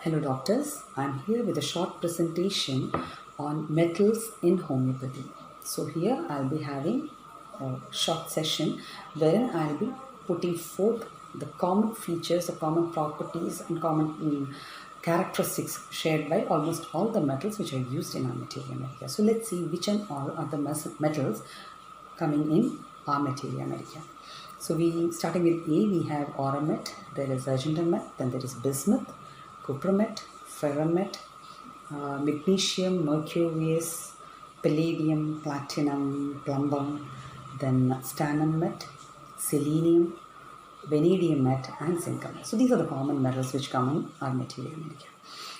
Hello doctors, I'm here with a short presentation on metals in homeopathy. So here I'll be having a short session wherein I'll be putting forth the common features, the common properties and common characteristics shared by almost all the metals which are used in our materia medica. So let's see which and all are the metals coming in our materia medica. So starting with A, we have auramet, there is argentomet, then there is bismuth, cupromet, ferromet, magnesium, mercurius, palladium, platinum, plumbum, then stanamet, selenium, vanadium met, and zinc. So these are the common metals which come in our materia medica.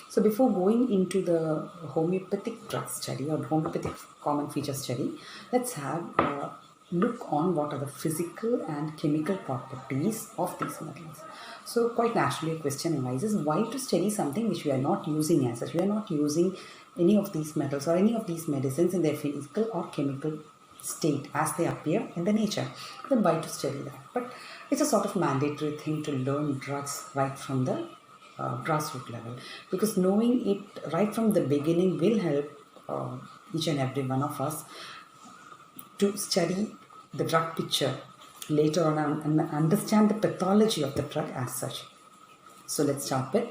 So before going into the homeopathic drug study or homeopathic common feature study, let's have a look on what are the physical and chemical properties of these metals. So quite naturally a question arises, why to study something which we are not using as such? We are not using any of these metals or any of these medicines in their physical or chemical state as they appear in the nature. Then why to study that? But it's a sort of mandatory thing to learn drugs right from the grassroots level, because knowing it right from the beginning will help each and every one of us to study the drug picture later on and understand the pathology of the drug as such. So let's start with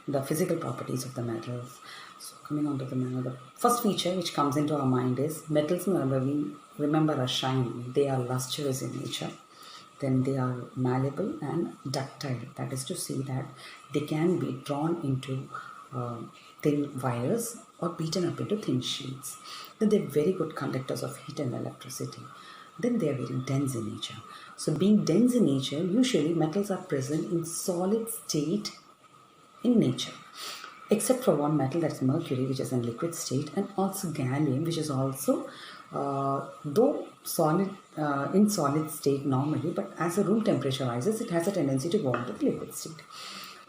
the physical properties of the metals. So coming on to the first feature which comes into our mind is metals, whenever we remember are shiny, they are lustrous in nature. Then they are malleable and ductile. That is to say that they can be drawn into thin wires or beaten up into thin sheets. Then they're very good conductors of heat and electricity. Then they are very dense in nature. So being dense in nature, usually metals are present in solid state in nature. Except for one metal, that's mercury, which is in liquid state, and also gallium, which is also though solid in solid state normally, but as the room temperature rises, it has a tendency to go into the liquid state.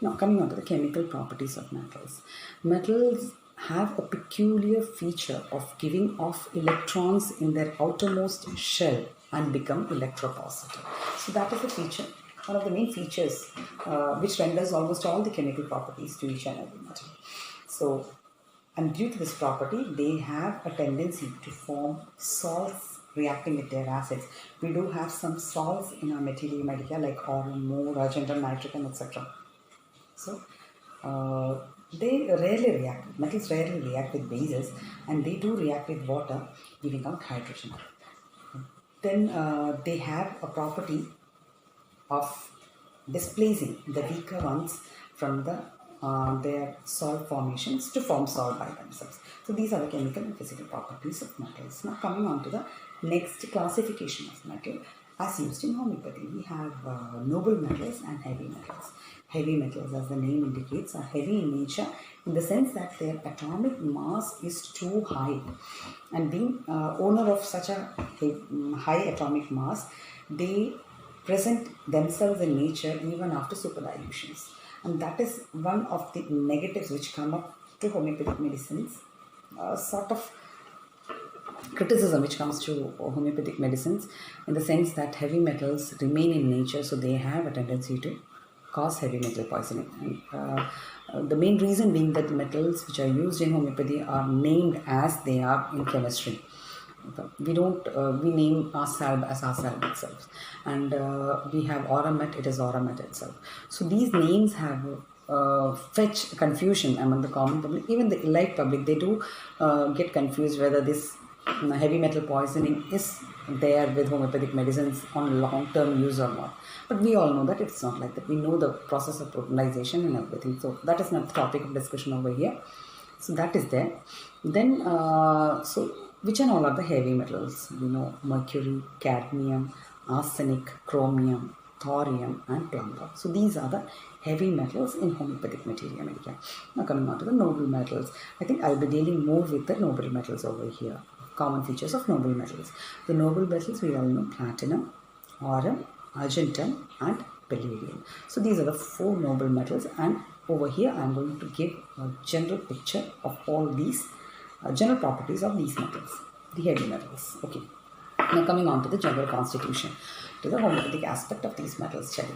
Now coming on to the chemical properties of metals. Metals have a peculiar feature of giving off electrons in their outermost shell and become electropositive. So that is the feature, one of the main features which renders almost all the chemical properties to each and every metal. So, and due to this property, they have a tendency to form salts reacting with their acids. We do have some salts in our materia medica like aurum, mode, argentum, nitrogen, etc. So, they rarely react, metals rarely react with bases, and they do react with water, giving out hydrogen. Then they have a property of displacing the weaker ones from their salt formations to form salt by themselves. So these are the chemical and physical properties of metals. Now coming on to the next classification of metal as used in homeopathy. We have noble metals and heavy metals. Heavy metals, as the name indicates, are heavy in nature in the sense that their atomic mass is too high. And being owner of such a high atomic mass, they present themselves in nature even after superdilutions. And that is one of the negatives which come up to homeopathic medicines, sort of criticism which comes to homeopathic medicines, in the sense that heavy metals remain in nature, so they have a tendency to cause heavy metal poisoning. And the main reason being that the metals which are used in homeopathy are named as they are in chemistry. We name our salve as our salve itself, and we have auramet, it is auramet itself. So these names have fetch confusion among the common public. Even the elite public, they do get confused whether this heavy metal poisoning is there with homeopathic medicines on long-term use or not. But we all know that it's not like that. We know the process of protonization and everything. So that is not the topic of discussion over here. So that is there. Then, which and all are the heavy metals? We know mercury, cadmium, arsenic, chromium, thorium, and plumbum. So these are the heavy metals in homeopathic materia medica. Now coming on to the noble metals. I think I'll be dealing more with the noble metals over here. Common features of noble metals. The noble metals we all know: platinum, aurum, argentum, and palladium. So these are the four noble metals, and over here I am going to give a general picture of all these general properties of these metals, the heavy metals. Okay. Now coming on to the general constitution. to the homeopathic aspect of these metals study.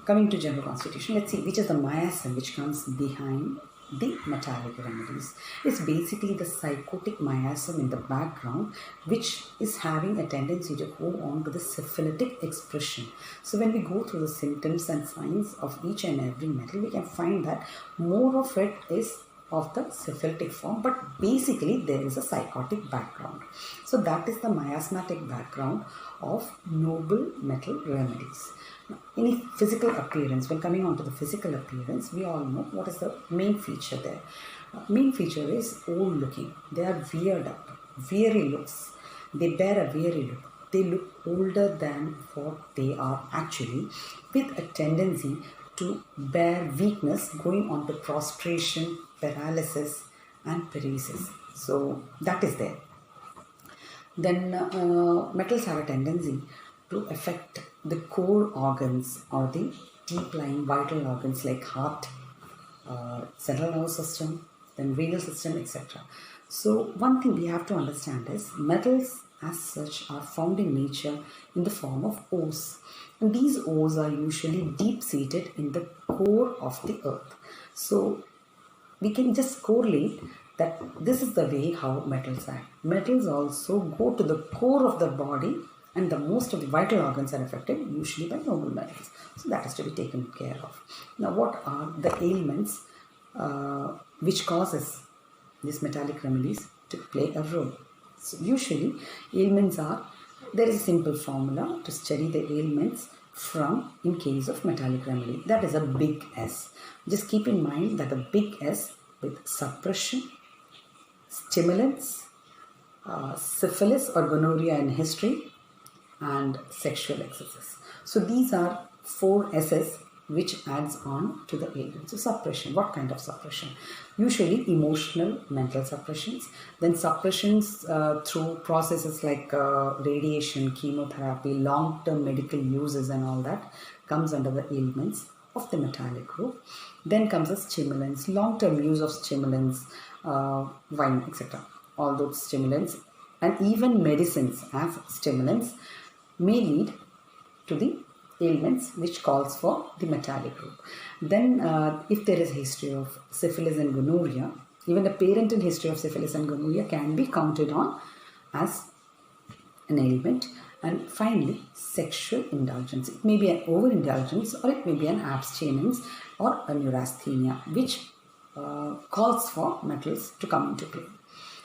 Coming to general constitution, let's see which is the miasm which comes behind the metallic remedies. It's basically the psychotic miasm in the background which is having a tendency to hold on to the syphilitic expression. So when we go through the symptoms and signs of each and every metal, we can find that more of it is of the syphilitic form, but basically there is a psychotic background. So that is the miasmatic background of noble metal remedies. Now, any physical appearance, when coming on to the physical appearance, we all know what is the main feature there. Main feature is old looking. They are weird up, weary looks. They bear a weary look. They look older than what they are actually, with a tendency to bear weakness going on to prostration, paralysis and paresis. So that is there. Then metals have a tendency to affect the core organs or the deep lying vital organs like heart, central nervous system, then renal system, etc. So one thing we have to understand is metals as such are found in nature in the form of ores. And these ores are usually deep seated in the core of the earth. So we can just correlate that this is the way how metals act. Metals also go to the core of the body, and the most of the vital organs are affected usually by noble metals. So that is to be taken care of. Now what are the ailments which causes these metallic remedies to play a role? So usually ailments are, there is a simple formula to study the ailments from in case of metallic remedy. That is a big S. Just keep in mind that the big S with suppression, stimulants, syphilis or gonorrhea in history, and sexual excesses. So these are 4 S's which adds on to the ailment. So suppression, what kind of suppression? Usually emotional, mental suppressions, then suppressions through processes like radiation, chemotherapy, long-term medical uses and all that comes under the ailments of the metallic group. Then comes the stimulants, long-term use of stimulants, wine, etc. All those stimulants and even medicines as stimulants may lead to the ailments which calls for the metallic group. Then if there is a history of syphilis and gonorrhea, even the parental history of syphilis and gonorrhea can be counted on as an ailment. And finally, sexual indulgence. It may be an overindulgence or it may be an abstinence or a neurasthenia which calls for metals to come into play.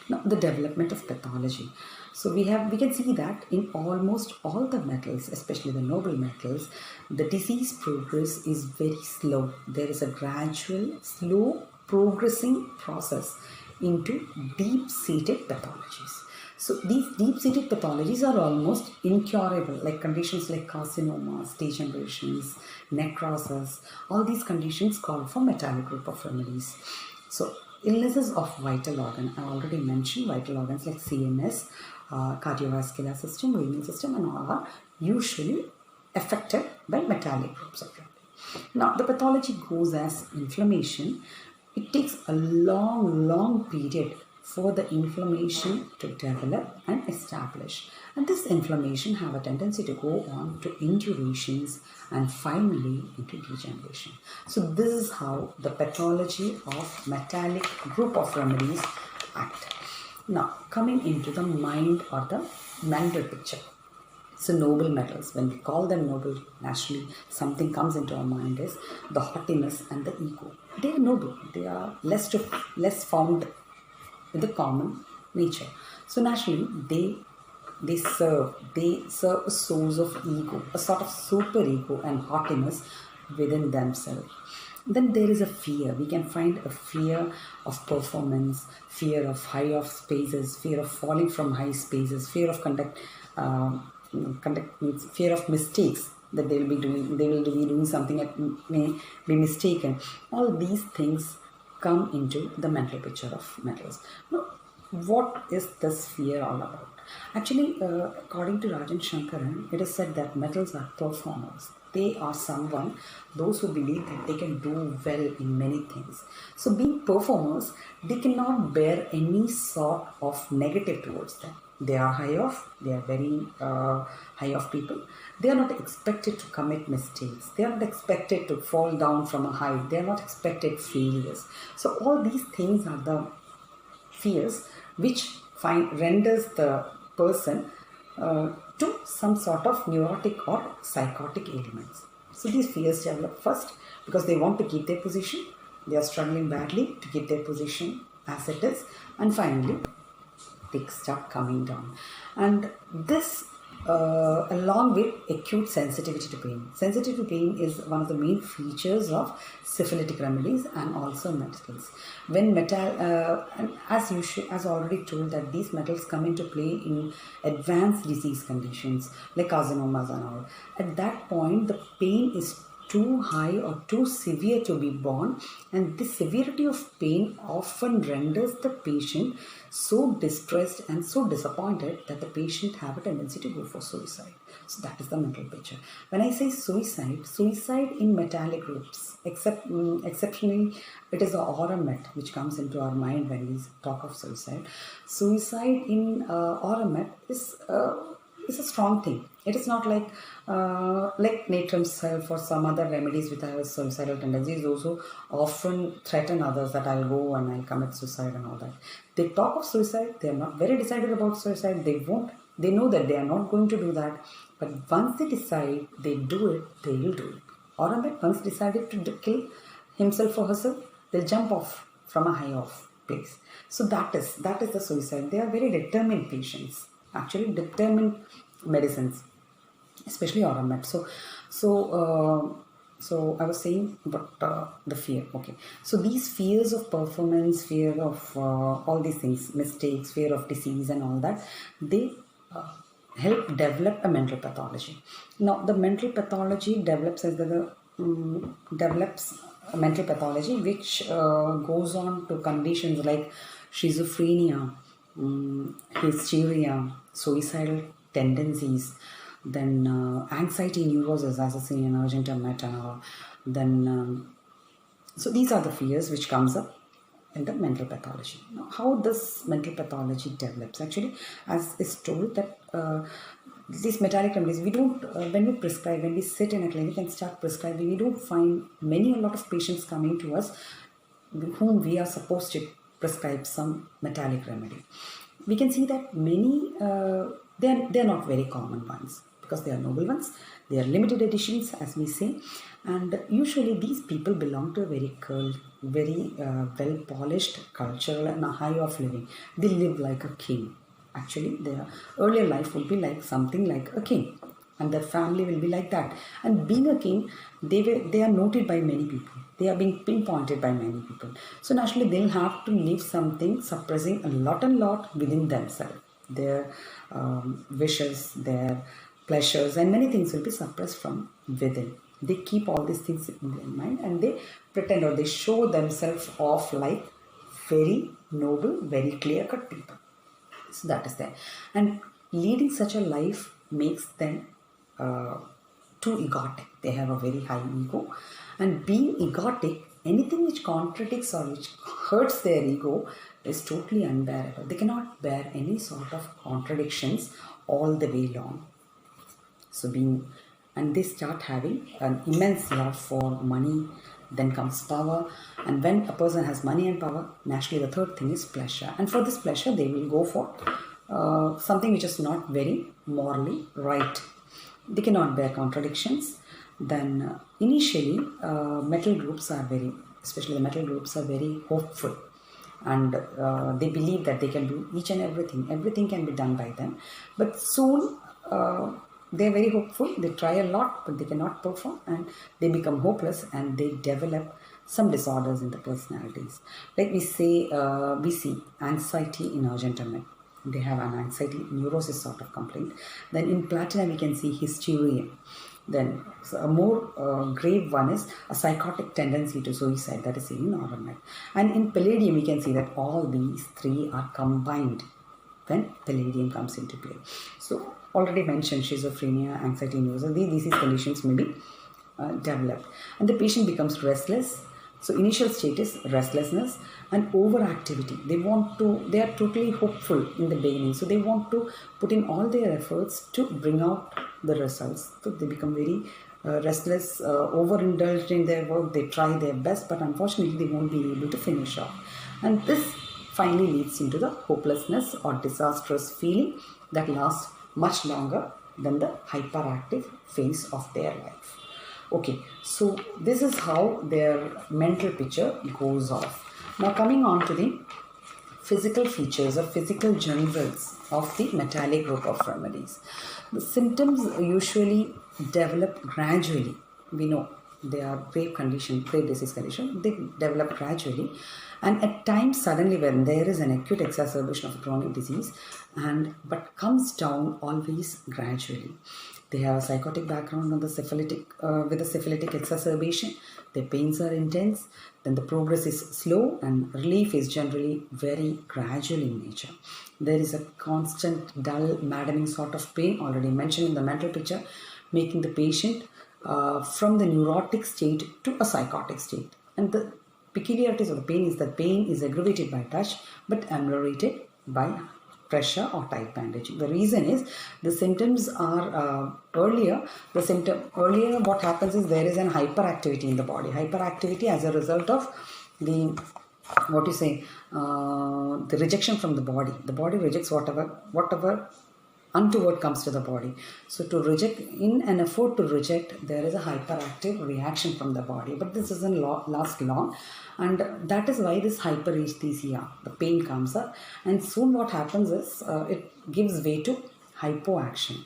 Now, the development of pathology. So we can see that in almost all the metals, especially the noble metals, the disease progress is very slow. There is a gradual, slow progressing process into deep-seated pathologies. So these deep-seated pathologies are almost incurable, like conditions like carcinomas, degenerations, necrosis. All these conditions call for metallic group of remedies. So illnesses of vital organ, I already mentioned vital organs like CNS, cardiovascular system, renal system and all are usually affected by metallic groups of remedy. Now the pathology goes as inflammation. It takes a long period for the inflammation to develop and establish. And this inflammation have a tendency to go on to indurations and finally into degeneration. So this is how the pathology of metallic group of remedies act. Now coming into the mind or the mental picture. So noble metals, when we call them noble, naturally something comes into our mind is the haughtiness and the ego. They are noble. They are less found in the common nature. So naturally they serve a source of ego, a sort of super ego and haughtiness within themselves. Then there is a fear. We can find a fear of performance, fear of high off spaces, fear of falling from high spaces, fear of fear of mistakes that they will be doing something that may be mistaken. All these things come into the mental picture of metals. Now, what is this fear all about? Actually, according to Rajan Shankaran, it is said that metals are performers. They are those who believe that they can do well in many things. So being performers, they cannot bear any sort of negative towards them. they are high off, they are very high off people. They are not expected to commit mistakes. They are not expected to fall down from a height. They are not expected failures. So all these things are the fears which renders the person to some sort of neurotic or psychotic ailments. So these fears develop first because they want to keep their position. They are struggling badly to keep their position as it is, and finally they start coming down. And this along with acute sensitivity to pain. Sensitivity to pain is one of the main features of syphilitic remedies and also metals. When and as already told, that these metals come into play in advanced disease conditions like carcinomas and all. At that point, the pain is too high or too severe to be borne, and the severity of pain often renders the patient so distressed and so disappointed that the patient have a tendency to go for suicide. So that is the mental picture. When I say suicide in metallic groups, exceptionally it is the Oramet which comes into our mind when we talk of suicide. Suicide in Oramet is a strong thing. It is not like natrum self or some other remedies which have suicidal tendencies. Those who often threaten others that I'll go and I'll commit suicide and all that. They talk of suicide. They are not very decided about suicide. They won't. They know that they are not going to do that. But once they decide, they do it. They will do it. Oramet once decided to kill himself or herself, they'll jump off from a high off place. So that is the suicide. They are very determined patients. Actually, determined medicines, especially Oramet. So I was saying about the fear. Okay, so these fears of performance, fear of all these things, mistakes, fear of disease, and all that, they help develop a mental pathology. Now, the mental pathology develops develops a mental pathology which goes on to conditions like schizophrenia, hysteria, suicidal tendencies, then anxiety, neurosis, as I say in Argenta Meta, then so these are the fears which comes up in the mental pathology. Now, how this mental pathology develops? Actually, as is told that these metallic remedies, we don't, when we sit in a clinic and start prescribing, we don't find a lot of patients coming to us whom we are supposed to prescribe some metallic remedy. We can see that many, they are not very common ones because they are noble ones. They are limited editions, as we say, and usually these people belong to a very curled, very well polished culture and a high of living. They live like a king. Actually, their earlier life would be like something like a king, and their family will be like that. And being a king, they are noted by many people. They are being pinpointed by many people. So naturally, they'll have to leave something suppressing a lot within themselves. Their wishes, their pleasures, and many things will be suppressed from within. They keep all these things in their mind and they pretend or they show themselves off like very noble, very clear-cut people. So that is there. And leading such a life makes them too egotic. They have a very high ego. And being egotic, anything which contradicts or which hurts their ego is totally unbearable. They cannot bear any sort of contradictions all the way long. So and they start having an immense love for money. Then comes power, and when a person has money and power, naturally the third thing is pleasure. And for this pleasure, they will go for something which is not very morally right. They cannot bear contradictions. Then initially, metal groups are especially the metal groups are very hopeful, and they believe that they can do each and everything. Everything can be done by them. But soon, they are very hopeful. They try a lot, but they cannot perform, and they become hopeless, and they develop some disorders in the personalities. Like we see anxiety in Argenta Men. They have an anxiety neurosis sort of complaint. Then in Platina, we can see hysteria. Then a more grave one is a psychotic tendency to suicide, that is seen in Oramet. And in Palladium, we can see that all these three are combined when Palladium comes into play. So already mentioned schizophrenia, anxiety, neurosis, these conditions may be developed. And the patient becomes restless, So initial state is restlessness and overactivity. They are totally hopeful in the beginning. So they want to put in all their efforts to bring out the results. So they become very restless, overindulged in their work. They try their best, but unfortunately they won't be able to finish off. And this finally leads into the hopelessness or disastrous feeling that lasts much longer than the hyperactive phase of their life. Okay, so this is how their mental picture goes off. Now coming on to the physical features or physical generals of the metallic group of remedies. The symptoms usually develop gradually. We know they are grave disease condition. They develop gradually, and at times suddenly when there is an acute exacerbation of chronic disease, but comes down always gradually. They have a psychotic background on the with a syphilitic exacerbation. Their pains are intense. Then the progress is slow and relief is generally very gradual in nature. There is a constant, dull, maddening sort of pain already mentioned in the mental picture, making the patient from the neurotic state to a psychotic state. And the peculiarities of the pain is that pain is aggravated by touch but ameliorated by pressure or tight bandaging. The reason is the symptoms are earlier. What happens is there is an hyperactivity in the body. Hyperactivity as a result of the the rejection from the body. The body rejects whatever untoward comes to the body. So to reject, in an effort to reject, there is a hyperactive reaction from the body, but this doesn't last long, and that is why this hyperesthesia, the pain comes up, and soon what happens is it gives way to hypoaction,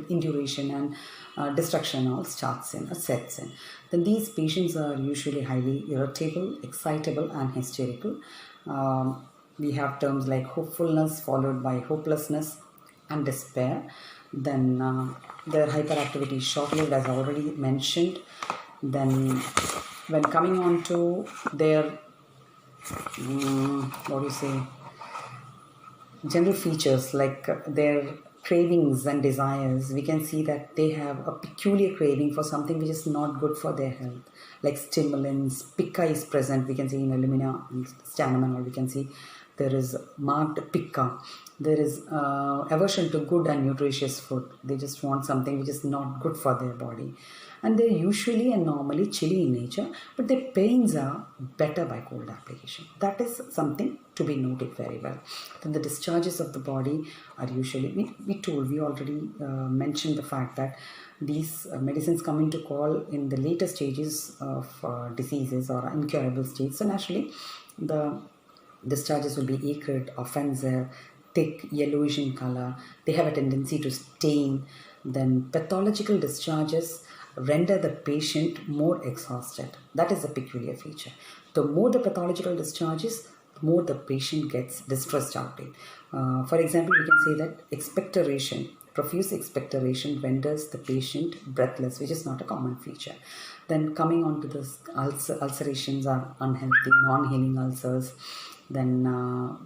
induration, and destruction all sets in. Then these patients are usually highly irritable, excitable, and hysterical. We have terms like hopefulness followed by hopelessness and despair. Then their hyperactivity is short-lived, as I already mentioned. Then when coming on to their general features like their cravings and desires, we can see that they have a peculiar craving for something which is not good for their health, like stimulants. Pica is present, we can see in alumina and stannum, or we can see there is marked pica. There is aversion to good and nutritious food. They just want something which is not good for their body. And they're usually and normally chilly in nature, but their pains are better by cold application. That is something to be noted very well. Then the discharges of the body are usually, we already mentioned the fact that these medicines come into call in the later stages of diseases or incurable states. So naturally, the discharges will be acrid, offensive, thick, yellowish in color. They have a tendency to stain. Then pathological discharges render the patient more exhausted. That is a peculiar feature. The more the pathological discharges, the more the patient gets distressed out in. For example, we can say that expectoration, profuse expectoration renders the patient breathless, which is not a common feature. Then coming on to this, ulcerations are unhealthy, non-healing ulcers. Then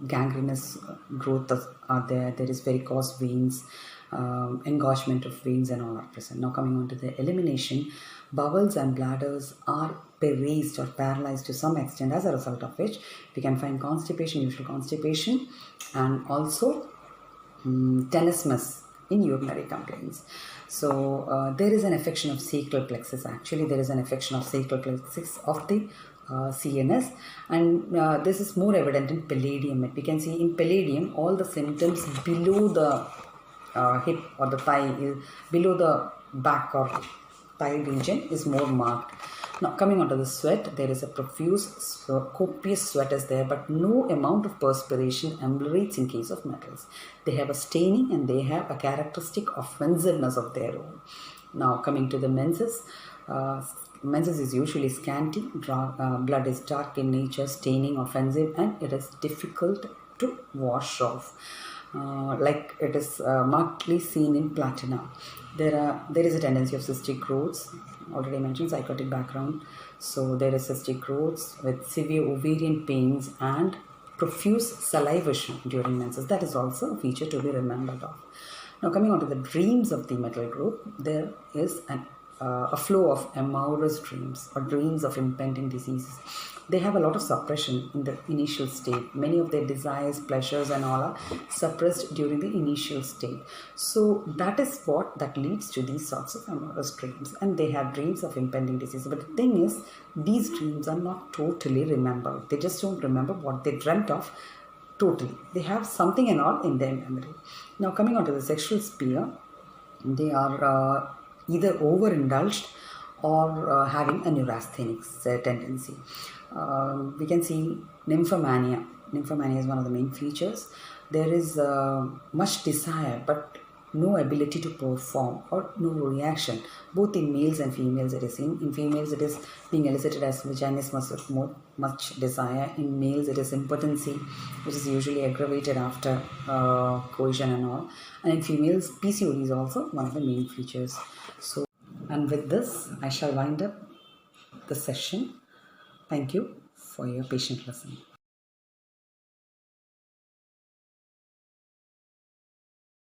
gangrenous growth are there. There is varicose veins, engorgement of veins, and all are present. Now coming on to the elimination, bowels and bladders are raised or paralyzed to some extent, as a result of which we can find constipation, usual constipation, and also tenesmus in urinary complaints. So there is an affection of sacral plexus. Actually, there is an affection of sacral plexus of the CNS, and this is more evident in palladium. We can see in palladium all the symptoms below the hip or the thigh, below the back or thigh region is more marked. Now coming on to the sweat, there is a profuse, copious sweat is there, but no amount of perspiration ameliorates in case of metals. They have a staining and they have a characteristic offensiveness of their own. Now coming to the menses, menses is usually scanty, blood is dark in nature, staining, offensive, and it is difficult to wash off. Like it is markedly seen in platina. There is a tendency of cystic growths, already mentioned psychotic background. So there is cystic growths with severe ovarian pains and profuse salivation during menses. That is also a feature to be remembered of. Now coming on to the dreams of the metal group, there is an a flow of amorous dreams or dreams of impending diseases. They have a lot of suppression in the initial state. Many of their desires, pleasures, and all are suppressed during the initial state. So that is what that leads to these sorts of amorous dreams, and they have dreams of impending disease. But the thing is, these dreams are not totally remembered. They just don't remember what they dreamt of totally. They have something and all in their memory. Now, coming on to the sexual sphere, they are either overindulged or having a neurasthenic tendency. We can see nymphomania. Nymphomania is one of the main features. There is much desire but no ability to perform or no reaction. Both in males and females it is seen. In females it is being elicited as vaginismus with much desire. In males it is impotency, which is usually aggravated after coition and all. And in females, PCOD is also one of the main features. So, and with this I shall wind up the session. Thank you for your patient listening.